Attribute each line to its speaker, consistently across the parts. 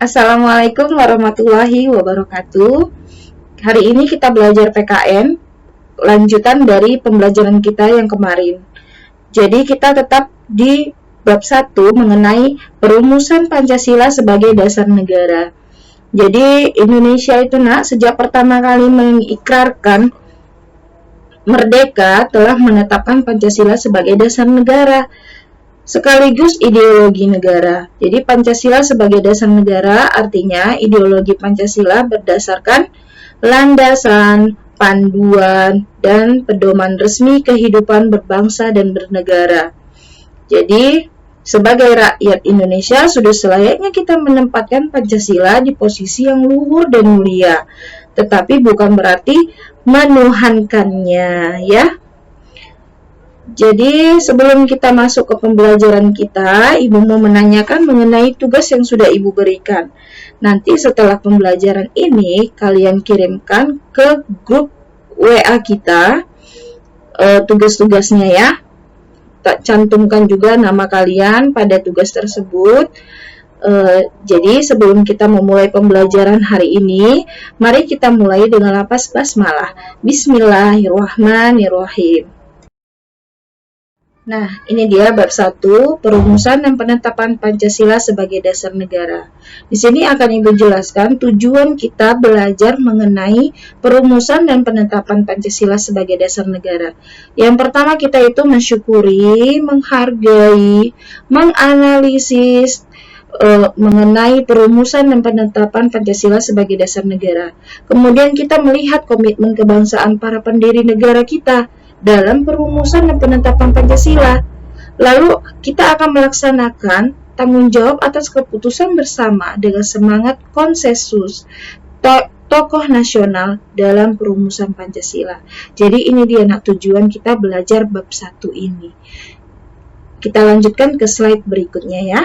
Speaker 1: Assalamualaikum warahmatullahi wabarakatuh. Hari ini kita belajar PKN, lanjutan dari pembelajaran kita yang kemarin. Jadi kita tetap di bab 1 mengenai perumusan Pancasila sebagai dasar negara. Jadi Indonesia itu sejak pertama kali mengikrarkan merdeka telah menetapkan Pancasila sebagai dasar negara sekaligus ideologi negara. Jadi Pancasila sebagai dasar negara artinya ideologi Pancasila berdasarkan landasan, panduan, dan pedoman resmi kehidupan berbangsa dan bernegara. Jadi sebagai rakyat Indonesia sudah selayaknya kita menempatkan Pancasila di posisi yang luhur dan mulia, tetapi bukan berarti menuhankannya, ya. Jadi sebelum kita masuk ke pembelajaran kita, Ibu mau menanyakan mengenai tugas yang sudah Ibu berikan. Nanti setelah pembelajaran ini, kalian kirimkan ke grup WA kita tugas-tugasnya ya. Tak cantumkan juga nama kalian pada tugas tersebut. Jadi sebelum kita memulai pembelajaran hari ini, mari kita mulai dengan lafaz basmalah. Bismillahirrahmanirrahim. Nah, ini dia bab 1, perumusan dan penetapan Pancasila sebagai dasar negara. Di sini akan Ibu jelaskan tujuan kita belajar mengenai perumusan dan penetapan Pancasila sebagai dasar negara. Yang pertama kita itu mensyukuri, menghargai, menganalisis mengenai perumusan dan penetapan Pancasila sebagai dasar negara. Kemudian kita melihat komitmen kebangsaan para pendiri negara kita dalam perumusan dan penetapan Pancasila. Lalu kita akan melaksanakan tanggung jawab atas keputusan bersama dengan semangat konsensus tokoh nasional dalam perumusan Pancasila. Jadi ini dia tujuan kita belajar bab 1 ini. Kita lanjutkan ke slide berikutnya ya.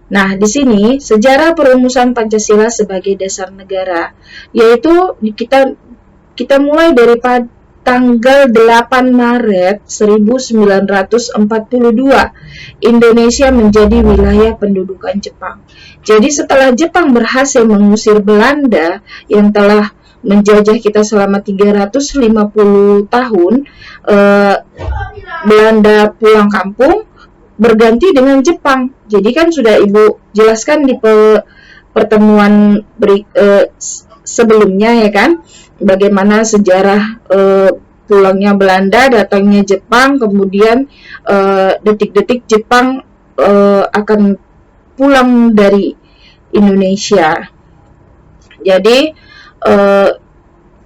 Speaker 1: Nah, di sini sejarah perumusan Pancasila sebagai dasar negara, yaitu kita mulai dari tanggal 8 Maret 1942, Indonesia menjadi wilayah pendudukan Jepang. Jadi setelah Jepang berhasil mengusir Belanda yang telah menjajah kita selama 350 tahun, Belanda pulang kampung, berganti dengan Jepang. Jadi kan sudah Ibu jelaskan di pertemuan sebelumnya ya kan, bagaimana sejarah pulangnya Belanda, datangnya Jepang, kemudian detik-detik Jepang akan pulang dari Indonesia. Jadi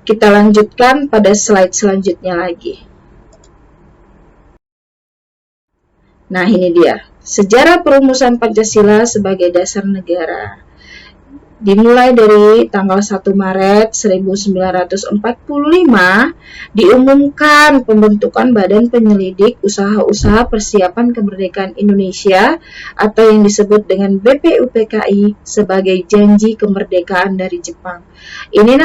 Speaker 1: kita lanjutkan pada slide selanjutnya lagi. Nah, ini dia, sejarah perumusan Pancasila sebagai dasar negara. Dimulai dari tanggal 1 Maret 1945, diumumkan pembentukan Badan Penyelidik Usaha-Usaha Persiapan Kemerdekaan Indonesia atau yang disebut dengan BPUPKI sebagai janji kemerdekaan dari Jepang. Ini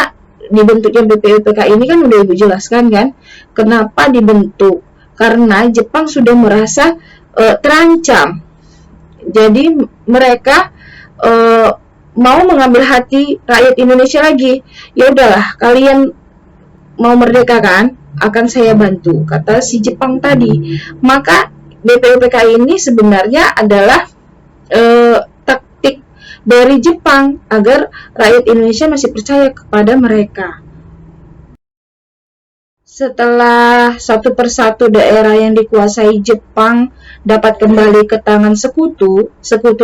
Speaker 1: dibentuknya BPUPKI ini kan udah Ibu jelaskan kan, kenapa dibentuk? Karena Jepang sudah merasa terancam. Jadi mereka mau mengambil hati rakyat Indonesia lagi. Ya udahlah, kalian mau merdeka kan? Akan saya bantu, kata si Jepang tadi. Maka BPUPKI ini sebenarnya adalah taktik dari Jepang agar rakyat Indonesia masih percaya kepada mereka. Setelah satu persatu daerah yang dikuasai Jepang dapat kembali ke tangan sekutu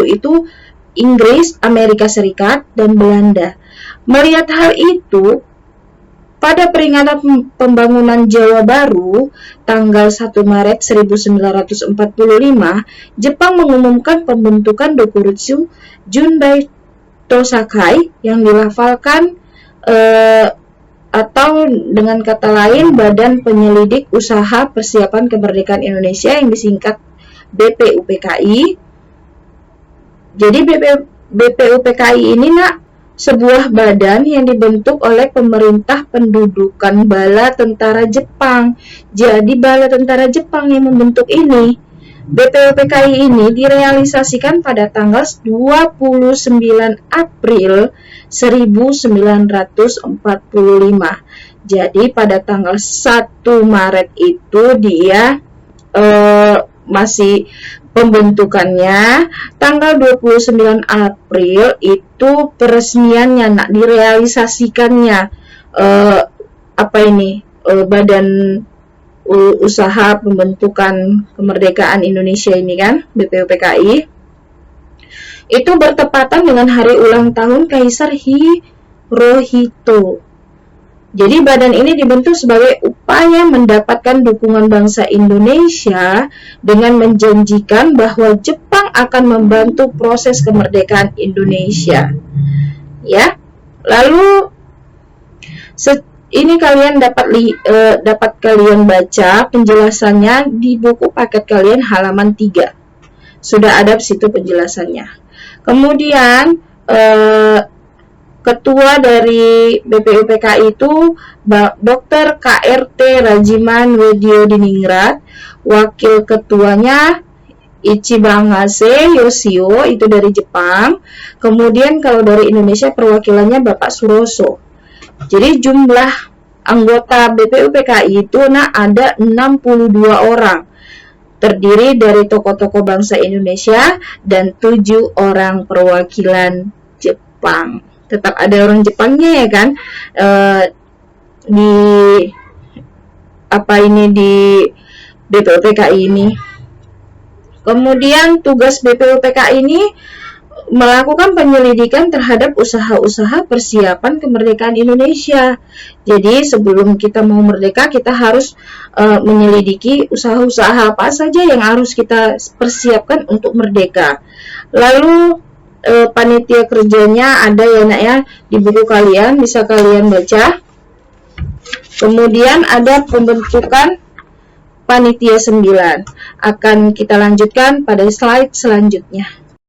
Speaker 1: itu Inggris, Amerika Serikat, dan Belanda. Melihat hal itu, pada peringatan pembangunan Jawa Baru, tanggal 1 Maret 1945, Jepang mengumumkan pembentukan Dokuritsu Junbai Tosakai yang dilafalkan atau dengan kata lain Badan Penyelidik Usaha Persiapan Kemerdekaan Indonesia yang disingkat BPUPKI. Jadi BPUPKI ini sebuah badan yang dibentuk oleh pemerintah pendudukan bala tentara Jepang. Jadi bala tentara Jepang yang membentuk ini. BPUPKI ini direalisasikan pada tanggal 29 April 1945. Jadi pada tanggal 1 Maret itu dia masih pembentukannya, tanggal 29 April itu peresmiannya, direalisasikannya Badan Usaha Pembentukan Kemerdekaan Indonesia ini kan, BPUPKI. Itu bertepatan dengan hari ulang tahun Kaisar Hirohito. Jadi badan ini dibentuk sebagai upaya mendapatkan dukungan bangsa Indonesia dengan menjanjikan bahwa Jepang akan membantu proses kemerdekaan Indonesia. Ya. Lalu ini kalian dapat kalian baca penjelasannya di buku paket kalian halaman 3. Sudah ada di situ penjelasannya. Kemudian Ketua dari BPUPKI itu Dr. KRT Rajiman Weddiodiningrat, wakil ketuanya Ichibangase Yoshio itu dari Jepang. Kemudian kalau dari Indonesia perwakilannya Bapak Suroso. Jadi jumlah anggota BPUPKI itu ada 62 orang. Terdiri dari tokoh-tokoh bangsa Indonesia dan 7 orang perwakilan Jepang. Tetap ada orang Jepangnya ya kan, di BPUPKI ini. Kemudian tugas BPUPKI ini melakukan penyelidikan terhadap usaha-usaha persiapan kemerdekaan Indonesia. Jadi sebelum kita mau merdeka, kita harus menyelidiki usaha-usaha apa saja yang harus kita persiapkan untuk merdeka. Lalu panitia kerjanya ada ya nak ya, di buku kalian bisa kalian baca. Kemudian ada pembentukan panitia 9. Akan kita lanjutkan pada slide selanjutnya.